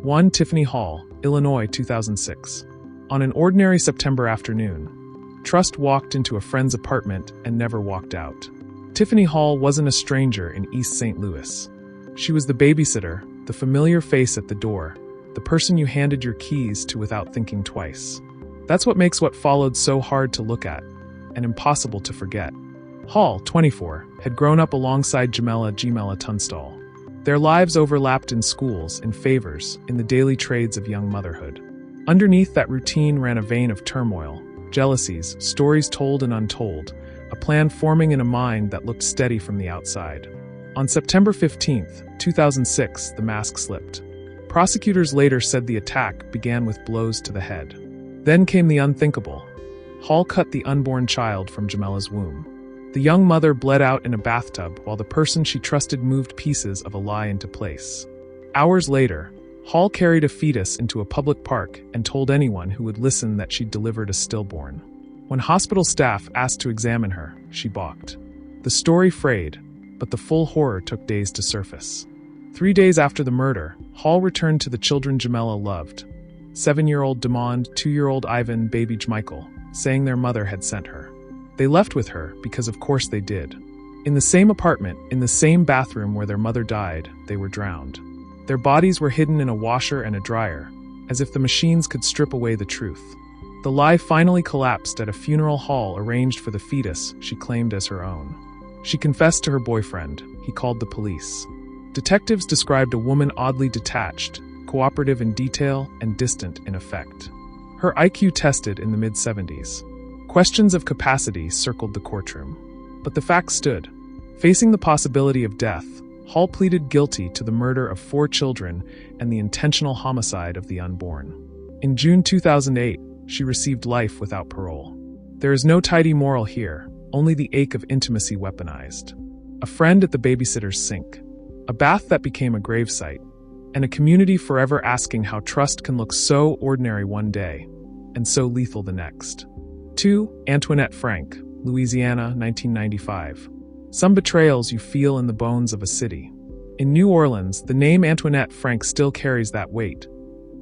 1 Tiffany Hall, Illinois, 2006. On an ordinary September afternoon, Trust walked into a friend's apartment and never walked out. Tiffany Hall wasn't a stranger in East St. Louis. She was the babysitter, the familiar face at the door, the person you handed your keys to without thinking twice. That's what makes what followed so hard to look at and impossible to forget. Hall, 24, had grown up alongside Gemella Tunstall. Their lives overlapped in schools, in favors, in the daily trades of young motherhood. Underneath that routine ran a vein of turmoil, jealousies, stories told and untold, a plan forming in a mind that looked steady from the outside. On September 15, 2006, the mask slipped. Prosecutors later said the attack began with blows to the head. Then came the unthinkable. Hall cut the unborn child from Gemella's womb. The young mother bled out in a bathtub while the person she trusted moved pieces of a lie into place. Hours later, Hall carried a fetus into a public park and told anyone who would listen that she'd delivered a stillborn. When hospital staff asked to examine her, she balked. The story frayed, but the full horror took days to surface. 3 days after the murder, Hall returned to the children Gemella loved. 7-year-old Demond, 2-year-old Ivan, baby Michael, saying their mother had sent her. They left with her because of course they did. In the same apartment, in the same bathroom where their mother died, they were drowned. Their bodies were hidden in a washer and a dryer, as if the machines could strip away the truth. The lie finally collapsed at a funeral Hall arranged for the fetus she claimed as her own. She confessed to her boyfriend. He called the police. Detectives described a woman oddly detached, cooperative in detail, and distant in effect. Her IQ tested in the mid-70s. Questions of capacity circled the courtroom. But the facts stood. Facing the possibility of death, Hall pleaded guilty to the murder of 4 children and the intentional homicide of the unborn. In June 2008, she received life without parole. There is no tidy moral here, only the ache of intimacy weaponized. A friend at the babysitter's sink. A bath that became a gravesite. And a community forever asking how trust can look so ordinary one day and so lethal the next. 2 Antoinette Frank, Louisiana, 1995. Some betrayals you feel in the bones of a city. In New Orleans, the name Antoinette Frank still carries that weight.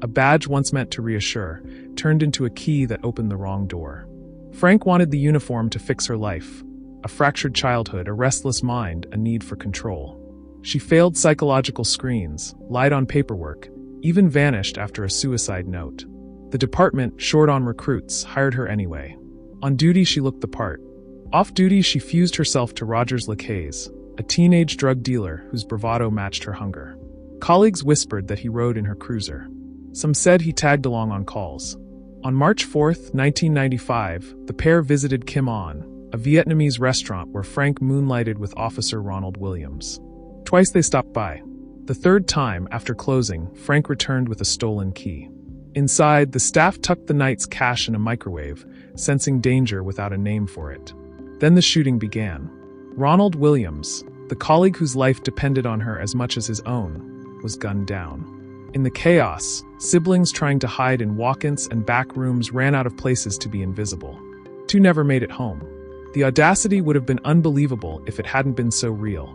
A badge once meant to reassure, turned into a key that opened the wrong door. Frank wanted the uniform to fix her life. A fractured childhood, a restless mind, a need for control. She failed psychological screens, lied on paperwork, even vanished after a suicide note. The department, short on recruits, hired her anyway. On duty, she looked the part. Off duty, she fused herself to Rogers Lacaze, a teenage drug dealer whose bravado matched her hunger. Colleagues whispered that he rode in her cruiser. Some said he tagged along on calls. On March 4, 1995, the pair visited Kim On, a Vietnamese restaurant where Frank moonlighted with Officer Ronald Williams. Twice they stopped by. The third time, after closing, Frank returned with a stolen key. Inside, the staff tucked the night's cash in a microwave, sensing danger without a name for it. Then the shooting began. Ronald Williams, the colleague whose life depended on her as much as his own, was gunned down. In the chaos, siblings trying to hide in walk-ins and back rooms ran out of places to be invisible. 2 never made it home. The audacity would have been unbelievable if it hadn't been so real.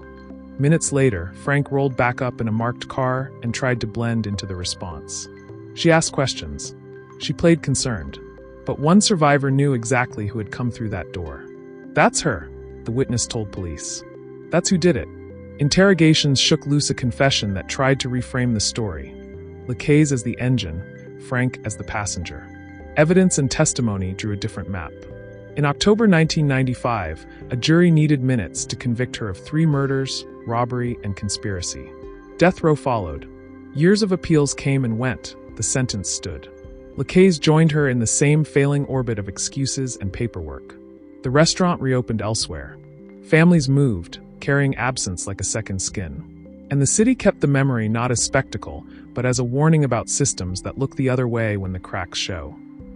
Minutes later, Frank rolled back up in a marked car and tried to blend into the response. She asked questions. She played concerned. But one survivor knew exactly who had come through that door. "That's her," the witness told police. "That's who did it." Interrogations shook loose a confession that tried to reframe the story. Lacaze as the engine, Frank as the passenger. Evidence and testimony drew a different map. In October 1995, a jury needed minutes to convict her of 3 murders, robbery, and conspiracy. Death row followed. Years of appeals came and went. The sentence stood. Lacaze joined her in the same failing orbit of excuses and paperwork. The restaurant reopened elsewhere. Families moved, carrying absence like a second skin. And the city kept the memory not as spectacle, but as a warning about systems that look the other way when the cracks show.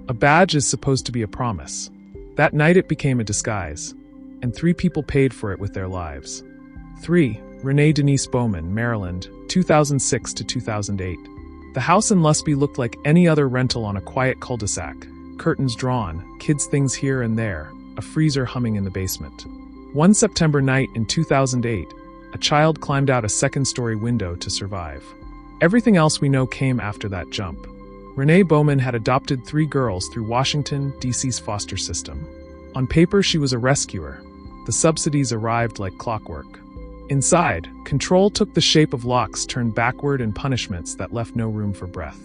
A badge is supposed to be a promise. That night it became a disguise, and 3 people paid for it with their lives. 3 Renee Denise Bowman, Maryland, 2006 to 2008. The house in Lusby looked like any other rental on a quiet cul-de-sac. Curtains drawn, kids' things here and there, a freezer humming in the basement. One September night in 2008, a child climbed out a second-story window to survive. Everything else we know came after that jump. Renee Bowman had adopted 3 girls through Washington, D.C.'s foster system. On paper, she was a rescuer. The subsidies arrived like clockwork. Inside, control took the shape of locks turned backward and punishments that left no room for breath.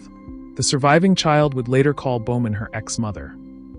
The surviving child would later call Bowman her ex-mother,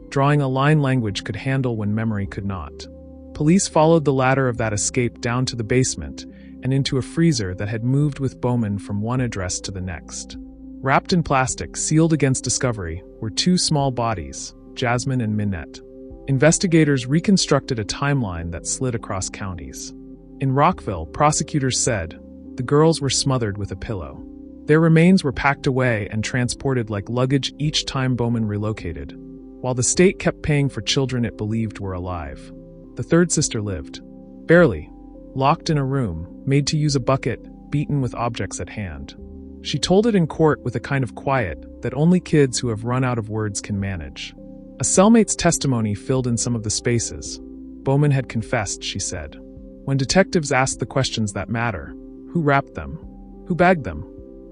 drawing a line language could handle when memory could not. Police followed the ladder of that escape down to the basement and into a freezer that had moved with Bowman from one address to the next. Wrapped in plastic, sealed against discovery, were 2 small bodies, Jasmine and Minette. Investigators reconstructed a timeline that slid across counties. In Rockville, prosecutors said, the girls were smothered with a pillow. Their remains were packed away and transported like luggage each time Bowman relocated, while the state kept paying for children it believed were alive. The third sister lived. Barely. Locked in a room, made to use a bucket, beaten with objects at hand. She told it in court with a kind of quiet that only kids who have run out of words can manage. A cellmate's testimony filled in some of the spaces. Bowman had confessed, she said. When detectives asked the questions that matter, who wrapped them? Who bagged them?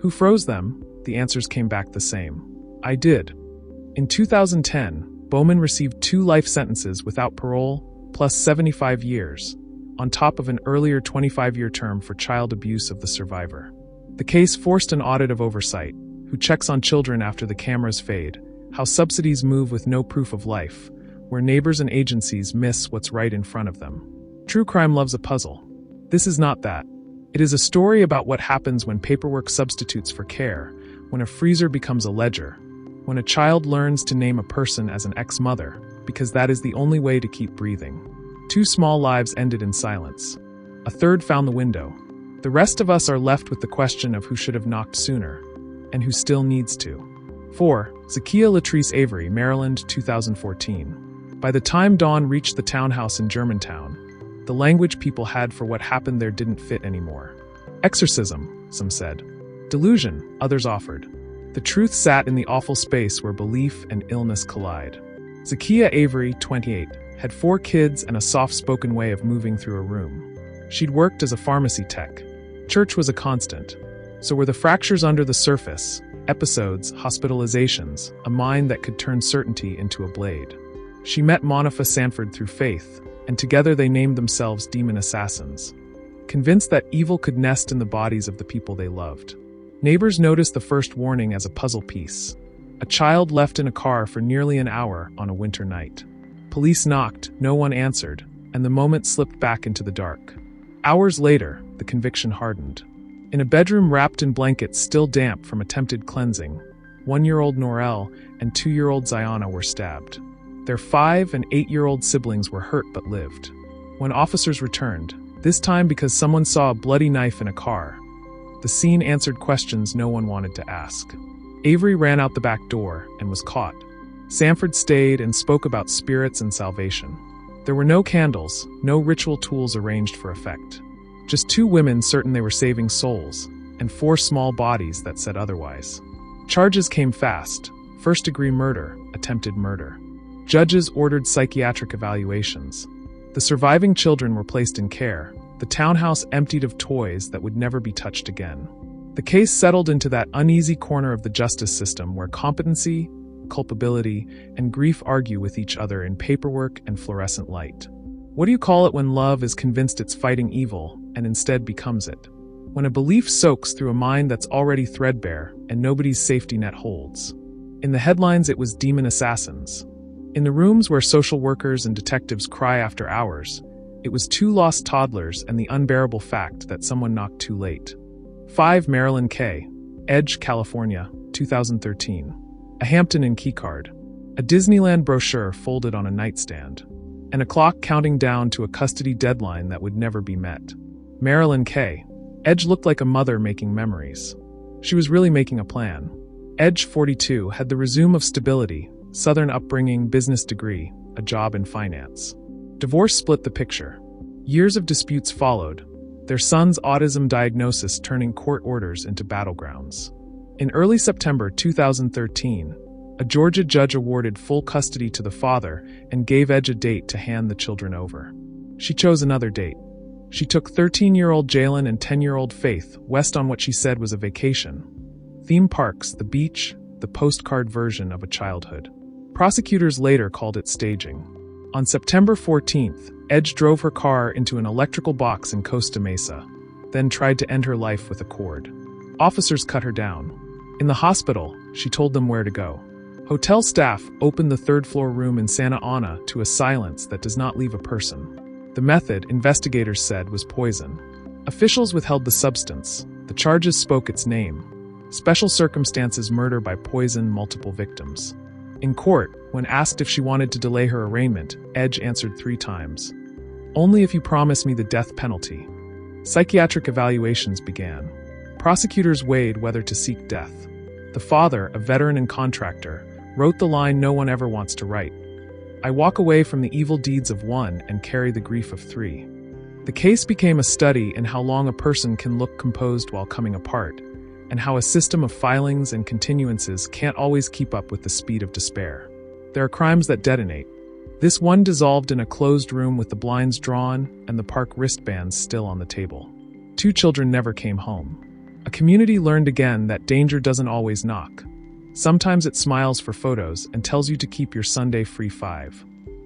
Who froze them? The answers came back the same. I did. In 2010, Bowman received 2 life sentences without parole, plus 75 years, on top of an earlier 25-year term for child abuse of the survivor. The case forced an audit of oversight, who checks on children after the cameras fade, how subsidies move with no proof of life, where neighbors and agencies miss what's right in front of them. True crime loves a puzzle. This is not that. It is a story about what happens when paperwork substitutes for care, when a freezer becomes a ledger, when a child learns to name a person as an ex-mother, because that is the only way to keep breathing. 2 small lives ended in silence. A third found the window. The rest of us are left with the question of who should have knocked sooner, and who still needs to. 4. Zakiya Latrice Avery, Maryland, 2014. By the time dawn reached the townhouse in Germantown, the language people had for what happened there didn't fit anymore. Exorcism, some said. Delusion, others offered. The truth sat in the awful space where belief and illness collide. Zakiya Avery, 28, had 4 kids and a soft-spoken way of moving through a room. She'd worked as a pharmacy tech. Church was a constant. So were the fractures under the surface, episodes, hospitalizations, a mind that could turn certainty into a blade. She met Monifa Sanford through faith, and together they named themselves demon assassins, convinced that evil could nest in the bodies of the people they loved. Neighbors noticed the first warning as a puzzle piece. A child left in a car for nearly an hour on a winter night. Police knocked, no one answered, and the moment slipped back into the dark. Hours later, the conviction hardened. In a bedroom wrapped in blankets still damp from attempted cleansing, 1-year-old Norel and 2-year-old Ziana were stabbed. Their 5- and 8-year-old siblings were hurt but lived. When officers returned, this time because someone saw a bloody knife in a car, the scene answered questions no one wanted to ask. Avery ran out the back door and was caught. Sanford stayed and spoke about spirits and salvation. There were no candles, no ritual tools arranged for effect. Just 2 women certain they were saving souls, and 4 small bodies that said otherwise. Charges came fast: first-degree murder, attempted murder. Judges ordered psychiatric evaluations. The surviving children were placed in care, the townhouse emptied of toys that would never be touched again. The case settled into that uneasy corner of the justice system where competency, culpability, and grief argue with each other in paperwork and fluorescent light. What do you call it when love is convinced it's fighting evil and instead becomes it? When a belief soaks through a mind that's already threadbare and nobody's safety net holds. In the headlines, it was demon assassins. In the rooms where social workers and detectives cry after hours, it was 2 lost toddlers and the unbearable fact that someone knocked too late. 5. Marilyn K. Edge, California, 2013. A Hampton Inn keycard. A Disneyland brochure folded on a nightstand. And a clock counting down to a custody deadline that would never be met. Marilyn K. Edge looked like a mother making memories. She was really making a plan. Edge, 42, had the resume of stability, Southern upbringing, business degree, a job in finance. Divorce split the picture. Years of disputes followed, their son's autism diagnosis turning court orders into battlegrounds. In early September 2013, a Georgia judge awarded full custody to the father and gave Edge a date to hand the children over. She chose another date. She took 13-year-old Jalen and 10-year-old Faith west on what she said was a vacation. Theme parks, the beach, the postcard version of a childhood. Prosecutors later called it staging. On September 14th, Edge drove her car into an electrical box in Costa Mesa, then tried to end her life with a cord. Officers cut her down. In the hospital, she told them where to go. Hotel staff opened the third-floor room in Santa Ana to a silence that does not leave a person. The method, investigators said, was poison. Officials withheld the substance. The charges spoke its name. Special circumstances murder by poison, multiple victims. In court, when asked if she wanted to delay her arraignment, Edge answered 3 times. Only if you promise me the death penalty. Psychiatric evaluations began. Prosecutors weighed whether to seek death. The father, a veteran and contractor, wrote the line no one ever wants to write. I walk away from the evil deeds of one and carry the grief of 3. The case became a study in how long a person can look composed while coming apart, and how a system of filings and continuances can't always keep up with the speed of despair. There are crimes that detonate. This one dissolved in a closed room with the blinds drawn and the park wristbands still on the table. 2 children never came home. A community learned again that danger doesn't always knock. Sometimes it smiles for photos and tells you to keep your Sunday free. 5.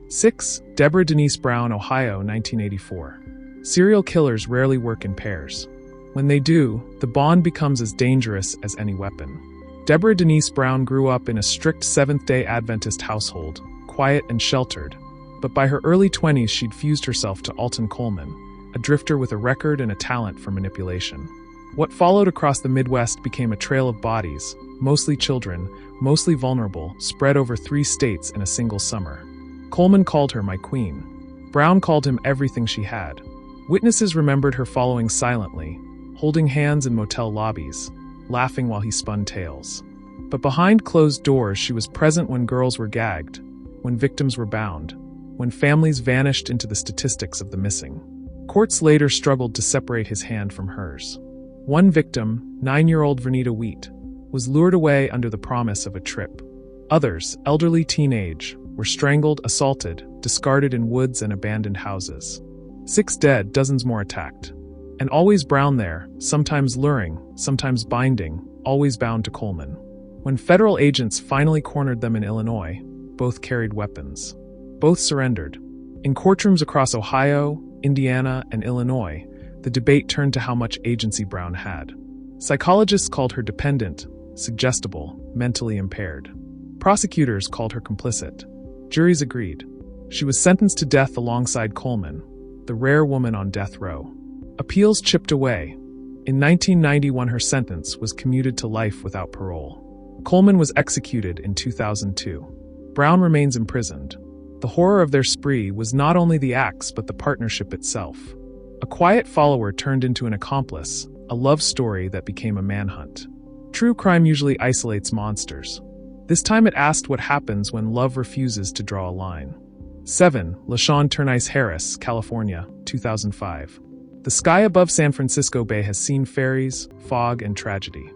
6. Deborah Denise Brown, Ohio, 1984. Serial killers rarely work in pairs. When they do, the bond becomes as dangerous as any weapon. Deborah Denise Brown grew up in a strict Seventh-day Adventist household, quiet and sheltered, but by her early 20s she'd fused herself to Alton Coleman, a drifter with a record and a talent for manipulation. What followed across the Midwest became a trail of bodies, mostly children, mostly vulnerable, spread over 3 states in a single summer. Coleman called her my queen. Brown called him everything she had. Witnesses remembered her following silently, holding hands in motel lobbies, laughing while he spun tales. But behind closed doors, she was present when girls were gagged, when victims were bound, when families vanished into the statistics of the missing. Courts later struggled to separate his hand from hers. One victim, 9-year-old Vernita Wheat, was lured away under the promise of a trip. Others, elderly teenage, were strangled, assaulted, discarded in woods and abandoned houses. 6 dead, dozens more attacked. And always Brown there, sometimes luring, sometimes binding, always bound to Coleman. When federal agents finally cornered them in Illinois, both carried weapons. Both surrendered. In courtrooms across Ohio, Indiana, and Illinois, the debate turned to how much agency Brown had. Psychologists called her dependent, suggestible, mentally impaired. Prosecutors called her complicit. Juries agreed. She was sentenced to death alongside Coleman, the rare woman on death row. Appeals chipped away. In 1991, her sentence was commuted to life without parole. Coleman was executed in 2002. Brown remains imprisoned. The horror of their spree was not only the acts but the partnership itself. A quiet follower turned into an accomplice, a love story that became a manhunt. True crime usually isolates monsters. This time it asked what happens when love refuses to draw a line. 7. LaShawn Turnice Harris, California, 2005. The sky above San Francisco Bay has seen fairies, fog, and tragedy.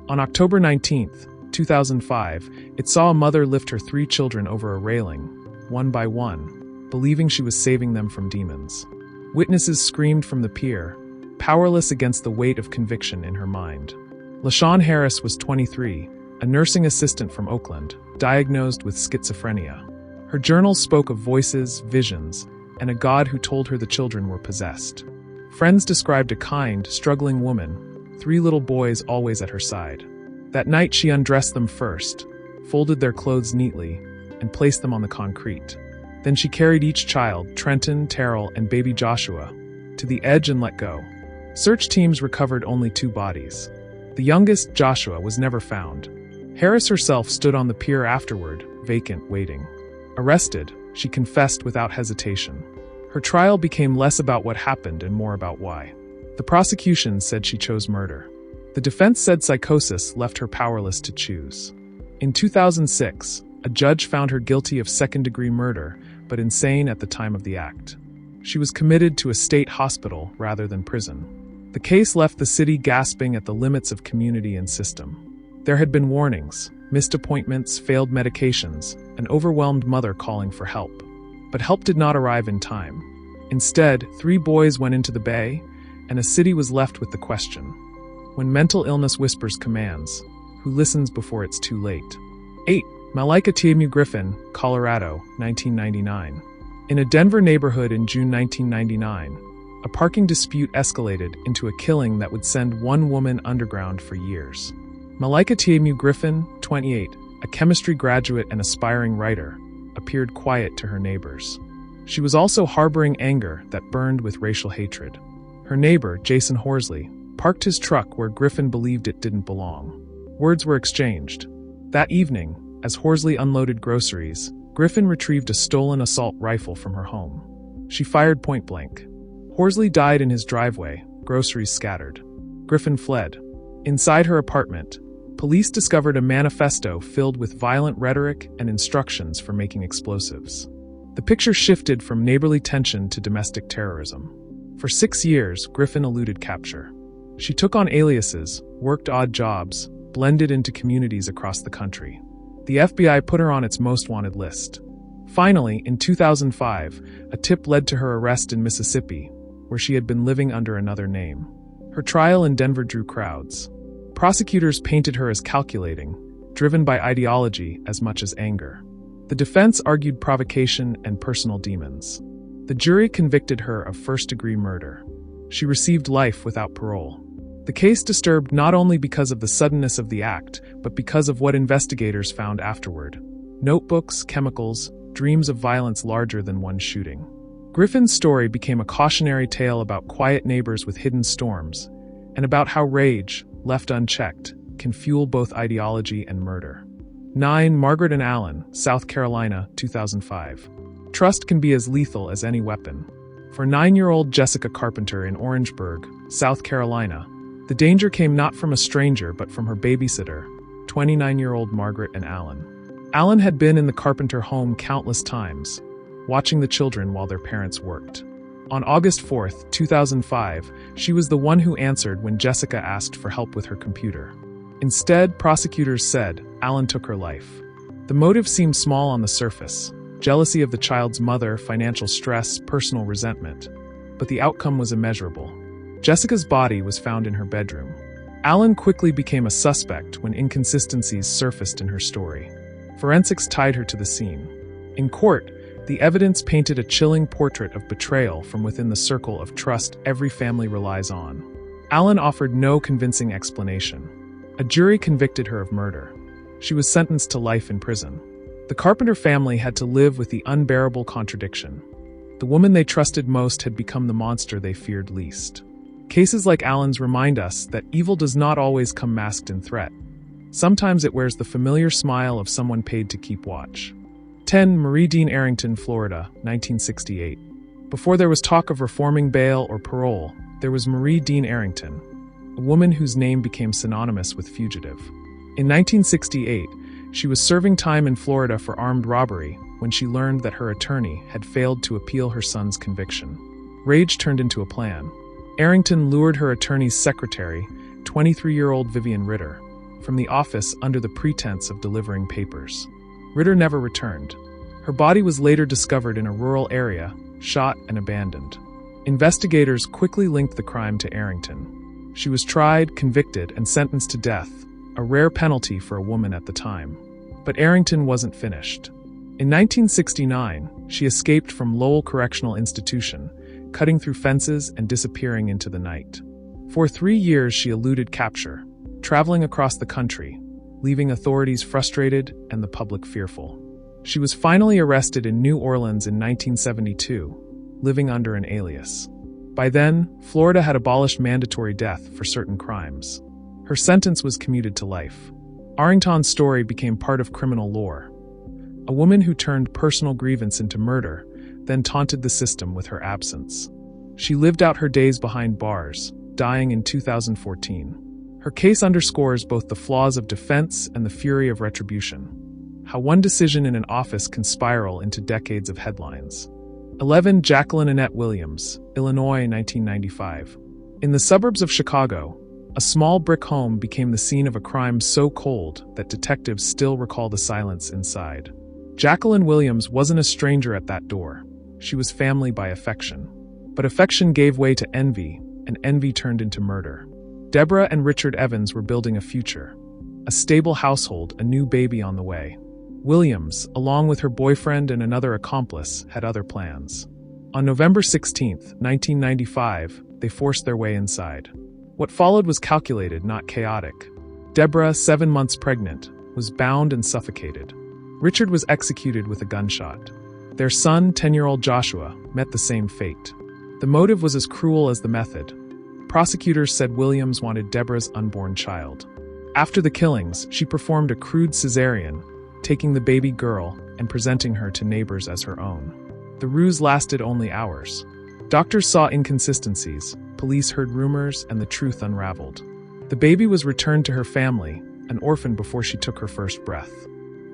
On October 19, 2005, it saw a mother lift her 3 children over a railing, one by one, believing she was saving them from demons. Witnesses screamed from the pier, powerless against the weight of conviction in her mind. LaShawn Harris was 23, a nursing assistant from Oakland, diagnosed with schizophrenia. Her journals spoke of voices, visions, and a God who told her the children were possessed. Friends described a kind, struggling woman, 3 little boys always at her side. That night she undressed them first, folded their clothes neatly, and placed them on the concrete. Then she carried each child, Trenton, Terrell, and baby Joshua, to the edge and let go. Search teams recovered only 2 bodies. The youngest, Joshua, was never found. Harris herself stood on the pier afterward, vacant, waiting. Arrested, she confessed without hesitation. Her trial became less about what happened and more about why. The prosecution said she chose murder. The defense said psychosis left her powerless to choose. In 2006, a judge found her guilty of second-degree murder, but insane at the time of the act. She was committed to a state hospital rather than prison. The case left the city gasping at the limits of community and system. There had been warnings, missed appointments, failed medications, an overwhelmed mother calling for help. But help did not arrive in time. Instead, 3 boys went into the bay, and a city was left with the question: when mental illness whispers commands, who listens before it's too late? 8. Malika Tiemu Griffin, Colorado, 1999. In a Denver neighborhood in June 1999, a parking dispute escalated into a killing that would send one woman underground for years. Malika Tiemu Griffin, 28, a chemistry graduate and aspiring writer, appeared quiet to her neighbors. She was also harboring anger that burned with racial hatred. Her neighbor, Jason Horsley, parked his truck where Griffin believed it didn't belong. Words were exchanged. That evening, as Horsley unloaded groceries, Griffin retrieved a stolen assault rifle from her home. She fired point blank. Horsley died in his driveway, groceries scattered. Griffin fled. Inside her apartment, police discovered a manifesto filled with violent rhetoric and instructions for making explosives. The picture shifted from neighborly tension to domestic terrorism. For 6 years, Griffin eluded capture. She took on aliases, worked odd jobs, blended into communities across the country. The FBI put her on its most wanted list. Finally, in 2005, a tip led to her arrest in Mississippi, where she had been living under another name. Her trial in Denver drew crowds. Prosecutors painted her as calculating, driven by ideology as much as anger. The defense argued provocation and personal demons. The jury convicted her of first-degree murder. She received life without parole. The case disturbed not only because of the suddenness of the act, but because of what investigators found afterward: notebooks, chemicals, dreams of violence larger than one shooting. Griffin's story became a cautionary tale about quiet neighbors with hidden storms, and about how rage, left unchecked, can fuel both ideology and murder. 9. Margaret and Alan, South Carolina, 2005. Trust can be as lethal as any weapon. For 9-year-old Jessica Carpenter in Orangeburg, South Carolina, the danger came not from a stranger but from her babysitter, 29-year-old Margaret and Alan. Alan had been in the Carpenter home countless times, watching the children while their parents worked. On August 4, 2005, she was the one who answered when Jessica asked for help with her computer. Instead, prosecutors said Alan took her life. The motive seemed small on the surface: jealousy of the child's mother, financial stress, personal resentment. But the outcome was immeasurable. Jessica's body was found in her bedroom. Alan quickly became a suspect when inconsistencies surfaced in her story. Forensics tied her to the scene. In court, the evidence painted a chilling portrait of betrayal from within the circle of trust every family relies on. Alan offered no convincing explanation. A jury convicted her of murder. She was sentenced to life in prison. The Carpenter family had to live with the unbearable contradiction. The woman they trusted most had become the monster they feared least. Cases like Alan's remind us that evil does not always come masked in threat. Sometimes it wears the familiar smile of someone paid to keep watch. 10. Marie Dean Arrington, Florida, 1968. Before there was talk of reforming bail or parole, there was Marie Dean Arrington, a woman whose name became synonymous with fugitive. In 1968, she was serving time in Florida for armed robbery when she learned that her attorney had failed to appeal her son's conviction. Rage turned into a plan. Arrington lured her attorney's secretary, 23-year-old Vivian Ritter, from the office under the pretense of delivering papers. Ritter never returned. Her body was later discovered in a rural area, shot and abandoned. Investigators quickly linked the crime to Arrington. She was tried, convicted, and sentenced to death, a rare penalty for a woman at the time. But Arrington wasn't finished. In 1969, she escaped from Lowell Correctional Institution, cutting through fences and disappearing into the night. For 3 years she eluded capture, traveling across the country, leaving authorities frustrated and the public fearful. She was finally arrested in New Orleans in 1972, living under an alias. By then, Florida had abolished mandatory death for certain crimes. Her sentence was commuted to life. Arrington's story became part of criminal lore. A woman who turned personal grievance into murder, then taunted the system with her absence. She lived out her days behind bars, dying in 2014. Her case underscores both the flaws of defense and the fury of retribution. How one decision in an office can spiral into decades of headlines. 11. Jacqueline Annette Williams, Illinois, 1995. In the suburbs of Chicago, a small brick home became the scene of a crime so cold that detectives still recall the silence inside. Jacqueline Williams wasn't a stranger at that door. She was family by affection. But affection gave way to envy, and envy turned into murder. Deborah and Richard Evans were building a future. A stable household, a new baby on the way. Williams, along with her boyfriend and another accomplice, had other plans. On November 16, 1995, they forced their way inside. What followed was calculated, not chaotic. Deborah, 7 months pregnant, was bound and suffocated. Richard was executed with a gunshot. Their son, 10-year-old Joshua, met the same fate. The motive was as cruel as the method. Prosecutors said Williams wanted Deborah's unborn child. After the killings, she performed a crude cesarean, taking the baby girl and presenting her to neighbors as her own. The ruse lasted only hours. Doctors saw inconsistencies, police heard rumors, and the truth unraveled. The baby was returned to her family, an orphan before she took her first breath.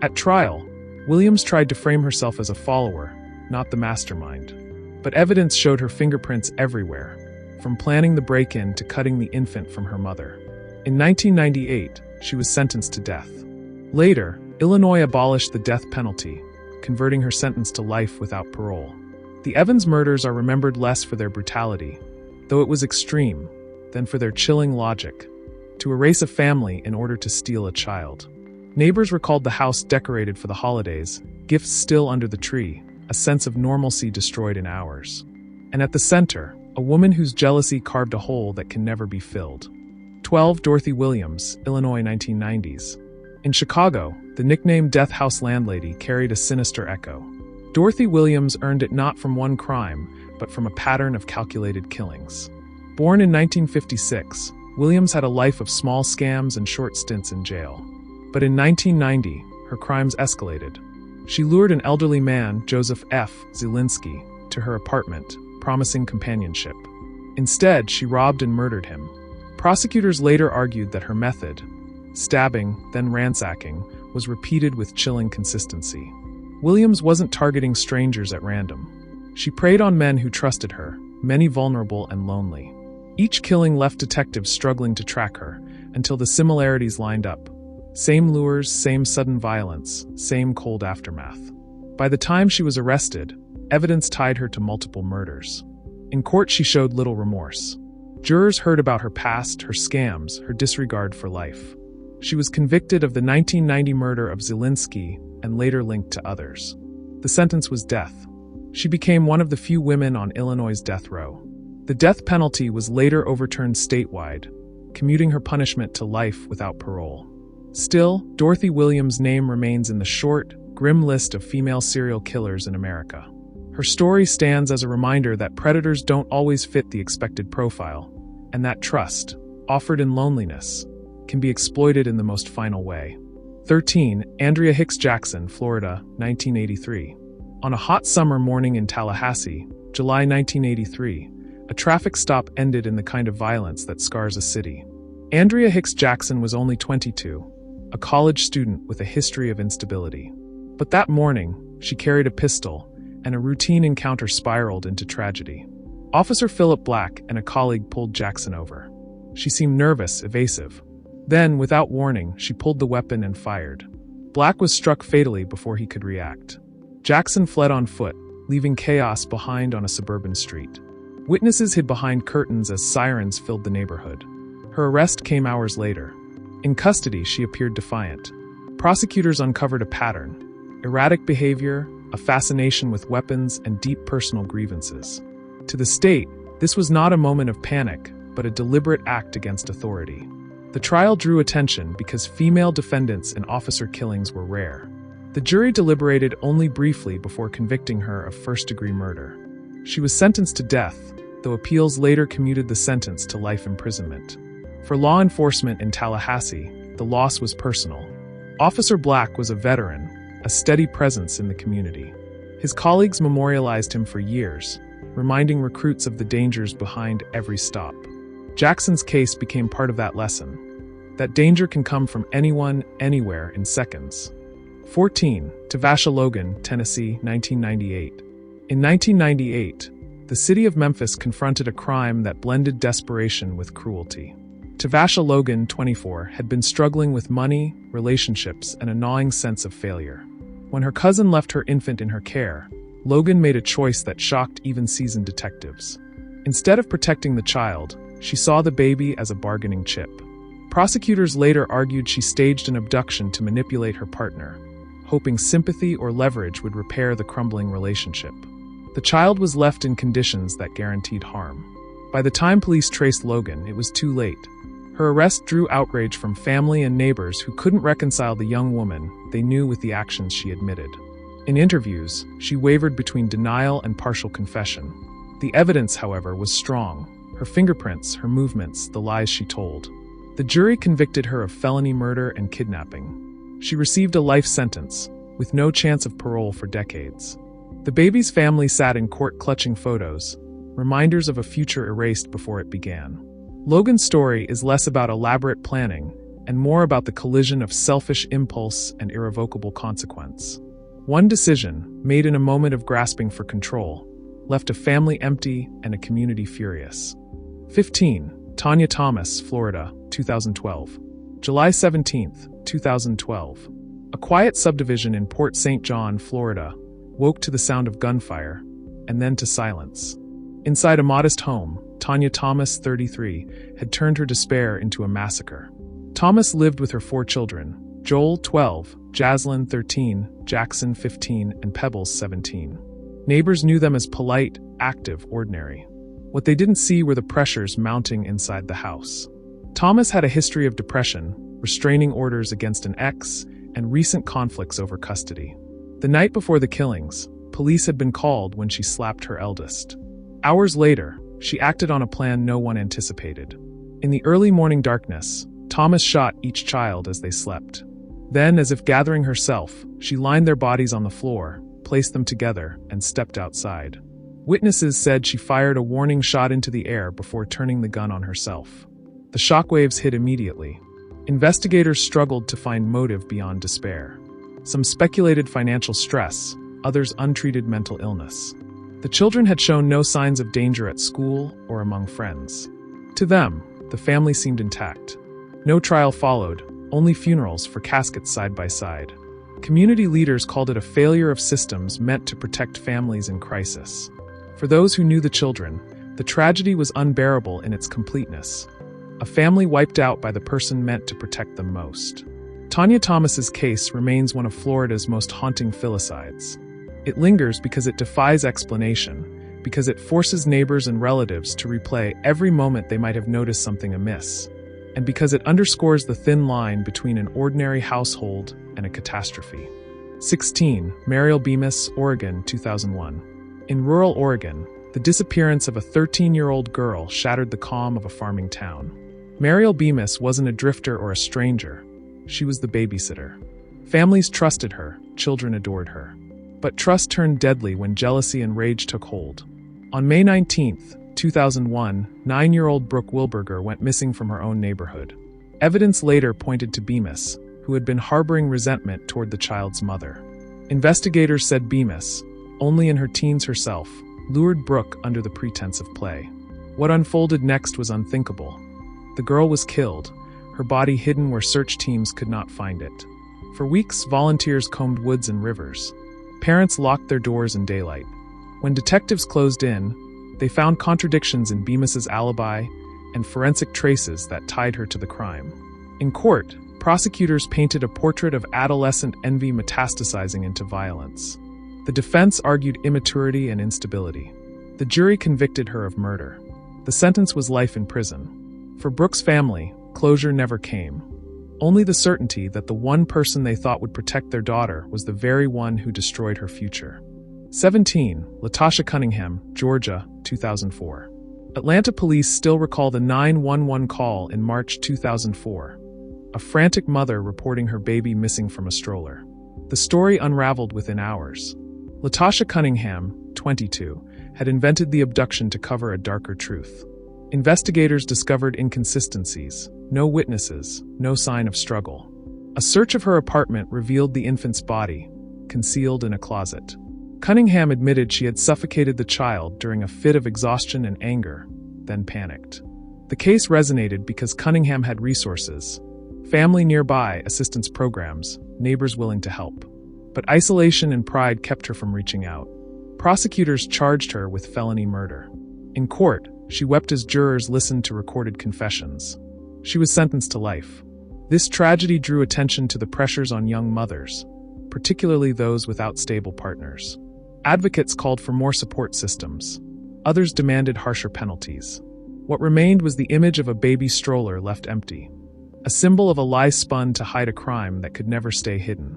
At trial, Williams tried to frame herself as a follower, not the mastermind. But evidence showed her fingerprints everywhere, from planning the break-in to cutting the infant from her mother. In 1998, she was sentenced to death. Later, Illinois abolished the death penalty, converting her sentence to life without parole. The Evans murders are remembered less for their brutality, though it was extreme, than for their chilling logic, to erase a family in order to steal a child. Neighbors recalled the house decorated for the holidays, gifts still under the tree, a sense of normalcy destroyed in hours. And at the center, a woman whose jealousy carved a hole that can never be filled. 12 Dorothy Williams, Illinois 1990s. In Chicago, the nickname Death House Landlady carried a sinister echo. Dorothy Williams earned it not from one crime, but from a pattern of calculated killings. Born in 1956, Williams had a life of small scams and short stints in jail. But in 1990, her crimes escalated. She lured an elderly man, Joseph F. Zielinski, to her apartment, promising companionship. Instead, she robbed and murdered him. Prosecutors later argued that her method, stabbing, then ransacking, was repeated with chilling consistency. Williams wasn't targeting strangers at random. She preyed on men who trusted her, many vulnerable and lonely. Each killing left detectives struggling to track her, until the similarities lined up. Same lures, same sudden violence, same cold aftermath. By the time she was arrested, evidence tied her to multiple murders. In court, she showed little remorse. Jurors heard about her past, her scams, her disregard for life. She was convicted of the 1990 murder of Zielinski and later linked to others. The sentence was death. She became one of the few women on Illinois' death row. The death penalty was later overturned statewide, commuting her punishment to life without parole. Still, Dorothy Williams' name remains in the short, grim list of female serial killers in America. Her story stands as a reminder that predators don't always fit the expected profile, and that trust, offered in loneliness, can be exploited in the most final way. 13. Andrea Hicks Jackson, Florida, 1983. On a hot summer morning in Tallahassee, July 1983, a traffic stop ended in the kind of violence that scars a city. Andrea Hicks Jackson was only 22, a college student with a history of instability. But that morning, she carried a pistol, and a routine encounter spiraled into tragedy. Officer Philip Black and a colleague pulled Jackson over. She seemed nervous, evasive. Then, without warning, she pulled the weapon and fired. Black was struck fatally before he could react. Jackson fled on foot, leaving chaos behind on a suburban street. Witnesses hid behind curtains as sirens filled the neighborhood. Her arrest came hours later. In custody, she appeared defiant. Prosecutors uncovered a pattern: erratic behavior, a fascination with weapons, and deep personal grievances. To the state, this was not a moment of panic, but a deliberate act against authority. The trial drew attention because female defendants in officer killings were rare. The jury deliberated only briefly before convicting her of first-degree murder. She was sentenced to death, though appeals later commuted the sentence to life imprisonment. For law enforcement in Tallahassee, the loss was personal. Officer Black was a veteran, a steady presence in the community. His colleagues memorialized him for years, reminding recruits of the dangers behind every stop. Jackson's case became part of that lesson. That danger can come from anyone, anywhere, in seconds. 14. Tavasha Logan, Tennessee, 1998. In 1998, the city of Memphis confronted a crime that blended desperation with cruelty. Tavasha Logan, 24, had been struggling with money, relationships, and a gnawing sense of failure. When her cousin left her infant in her care, Logan made a choice that shocked even seasoned detectives. Instead of protecting the child, she saw the baby as a bargaining chip. Prosecutors later argued she staged an abduction to manipulate her partner, hoping sympathy or leverage would repair the crumbling relationship. The child was left in conditions that guaranteed harm. By the time police traced Logan, it was too late. Her arrest drew outrage from family and neighbors who couldn't reconcile the young woman they knew with the actions she admitted. In interviews, she wavered between denial and partial confession. The evidence, however, was strong. Her fingerprints, her movements, the lies she told. The jury convicted her of felony murder and kidnapping. She received a life sentence, with no chance of parole for decades. The baby's family sat in court clutching photos, reminders of a future erased before it began. Logan's story is less about elaborate planning and more about the collision of selfish impulse and irrevocable consequence. One decision, made in a moment of grasping for control, left a family empty and a community furious. 15. Tanya Thomas, Florida, 2012. July 17, 2012. A quiet subdivision in Port St. John, Florida, woke to the sound of gunfire, and then to silence. Inside a modest home, Tanya Thomas, 33, had turned her despair into a massacre. Thomas lived with her 4 children, Joel, 12, Jaslyn, 13, Jackson, 15, and Pebbles, 17. Neighbors knew them as polite, active, ordinary. What they didn't see were the pressures mounting inside the house. Thomas had a history of depression, restraining orders against an ex, and recent conflicts over custody. The night before the killings, police had been called when she slapped her eldest. Hours later, she acted on a plan no one anticipated. In the early morning darkness, Thomas shot each child as they slept. Then, as if gathering herself, she lined their bodies on the floor, placed them together, and stepped outside. Witnesses said she fired a warning shot into the air before turning the gun on herself. The shockwaves hit immediately. Investigators struggled to find motive beyond despair. Some speculated financial stress, others untreated mental illness. The children had shown no signs of danger at school or among friends. To them, the family seemed intact. No trial followed, only funerals for caskets side by side. Community leaders called it a failure of systems meant to protect families in crisis. For those who knew the children, the tragedy was unbearable in its completeness. A family wiped out by the person meant to protect them most. Tanya Thomas's case remains one of Florida's most haunting filicides. It lingers because it defies explanation, because it forces neighbors and relatives to replay every moment they might have noticed something amiss, and because it underscores the thin line between an ordinary household and a catastrophe. 16. Mariel Bemis, Oregon, 2001. In rural Oregon, the disappearance of a 13-year-old girl shattered the calm of a farming town. Mariel Bemis wasn't a drifter or a stranger. She was the babysitter. Families trusted her, children adored her. But trust turned deadly when jealousy and rage took hold. On May 19, 2001, 9-year-old Brooke Wilberger went missing from her own neighborhood. Evidence later pointed to Bemis, who had been harboring resentment toward the child's mother. Investigators said Bemis, only in her teens herself, lured Brooke under the pretense of play. What unfolded next was unthinkable. The girl was killed, her body hidden where search teams could not find it. For weeks, volunteers combed woods and rivers. Parents locked their doors in daylight. When detectives closed in, they found contradictions in Bemis's alibi and forensic traces that tied her to the crime. In court, prosecutors painted a portrait of adolescent envy metastasizing into violence. The defense argued immaturity and instability. The jury convicted her of murder. The sentence was life in prison. For Brooke's family, closure never came. Only the certainty that the one person they thought would protect their daughter was the very one who destroyed her future. 17. Latasha Cunningham, Georgia, 2004. Atlanta police still recall the 911 call in March 2004. A frantic mother reporting her baby missing from a stroller. The story unraveled within hours. Latasha Cunningham, 22, had invented the abduction to cover a darker truth. Investigators discovered inconsistencies, no witnesses, no sign of struggle. A search of her apartment revealed the infant's body, concealed in a closet. Cunningham admitted she had suffocated the child during a fit of exhaustion and anger, then panicked. The case resonated because Cunningham had resources, family nearby, assistance programs, neighbors willing to help. But isolation and pride kept her from reaching out. Prosecutors charged her with felony murder. In court, She wept as jurors listened to recorded confessions. She was sentenced to life. This tragedy drew attention to the pressures on young mothers, particularly those without stable partners. Advocates called for more support systems. Others demanded harsher penalties. What remained was the image of a baby stroller left empty, a symbol of a lie spun to hide a crime that could never stay hidden.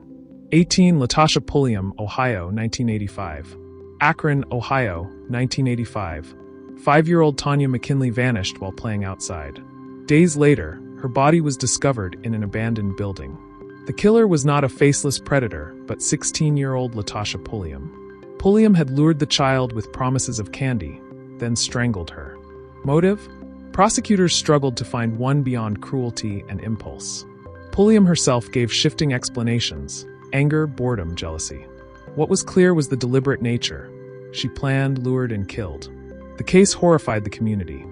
18 Latasha Pulliam, Ohio, 1985. Akron, Ohio, 1985. 5-year-old Tanya McKinley vanished while playing outside. Days later, her body was discovered in an abandoned building. The killer was not a faceless predator, but 16-year-old Latasha Pulliam. Pulliam had lured the child with promises of candy, then strangled her. Motive? Prosecutors struggled to find one beyond cruelty and impulse. Pulliam herself gave shifting explanations: anger, boredom, jealousy. What was clear was the deliberate nature. She planned, lured, and killed. The case horrified the community.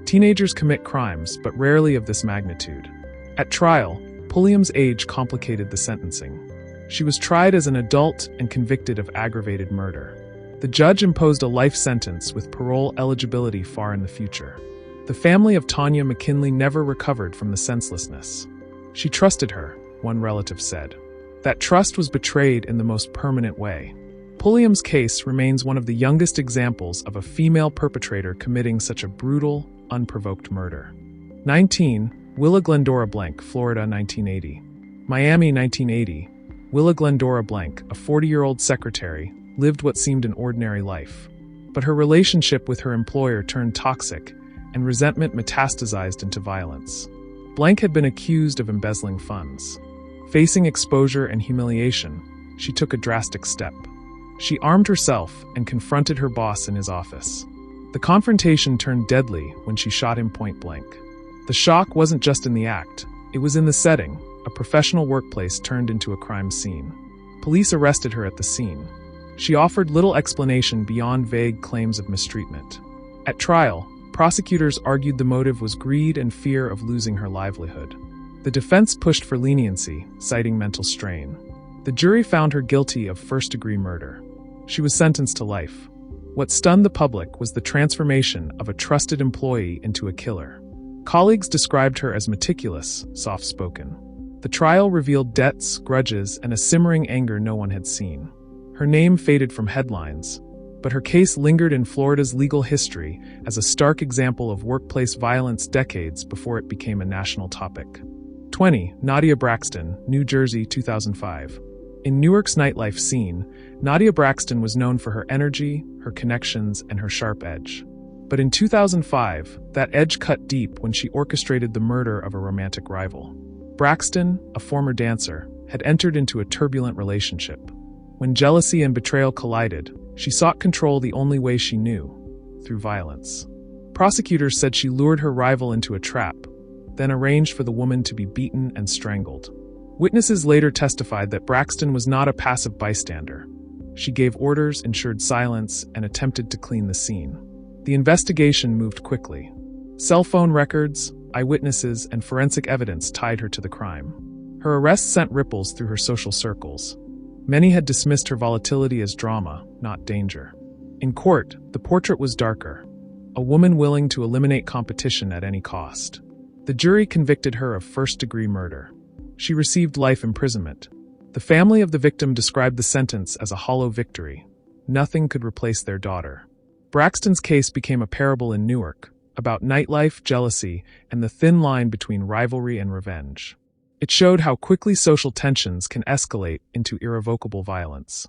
Teenagers commit crimes, but rarely of this magnitude. At trial, Pulliam's age complicated the sentencing. She was tried as an adult and convicted of aggravated murder. The judge imposed a life sentence with parole eligibility far in the future. The family of Tanya McKinley never recovered from the senselessness. She trusted her, one relative said. That trust was betrayed in the most permanent way. Pulliam's case remains one of the youngest examples of a female perpetrator committing such a brutal, unprovoked murder. 19. Willa Glendora Blank, Florida, 1980. Miami, 1980. Willa Glendora Blank, a 40-year-old secretary, lived what seemed an ordinary life. But her relationship with her employer turned toxic, and resentment metastasized into violence. Blank had been accused of embezzling funds. Facing exposure and humiliation, she took a drastic step. She armed herself and confronted her boss in his office. The confrontation turned deadly when she shot him point blank. The shock wasn't just in the act, it was in the setting. A professional workplace turned into a crime scene. Police arrested her at the scene. She offered little explanation beyond vague claims of mistreatment. At trial, prosecutors argued the motive was greed and fear of losing her livelihood. The defense pushed for leniency, citing mental strain. The jury found her guilty of first-degree murder. She was sentenced to life. What stunned the public was the transformation of a trusted employee into a killer. Colleagues described her as meticulous, soft-spoken. The trial revealed debts, grudges, and a simmering anger no one had seen. Her name faded from headlines, but her case lingered in Florida's legal history as a stark example of workplace violence decades before it became a national topic. 20. Nadia Braxton, New Jersey, 2005. In Newark's nightlife scene, Nadia Braxton was known for her energy, her connections, and her sharp edge. But in 2005, that edge cut deep when she orchestrated the murder of a romantic rival. Braxton, a former dancer, had entered into a turbulent relationship. When jealousy and betrayal collided, she sought control the only way she knew, through violence. Prosecutors said she lured her rival into a trap, then arranged for the woman to be beaten and strangled. Witnesses later testified that Braxton was not a passive bystander. She gave orders, ensured silence, and attempted to clean the scene. The investigation moved quickly. Cell phone records, eyewitnesses, and forensic evidence tied her to the crime. Her arrest sent ripples through her social circles. Many had dismissed her volatility as drama, not danger. In court, the portrait was darker. A woman willing to eliminate competition at any cost. The jury convicted her of first-degree murder. She received life imprisonment. The family of the victim described the sentence as a hollow victory. Nothing could replace their daughter. Braxton's case became a parable in Newark, about nightlife, jealousy, and the thin line between rivalry and revenge. It showed how quickly social tensions can escalate into irrevocable violence.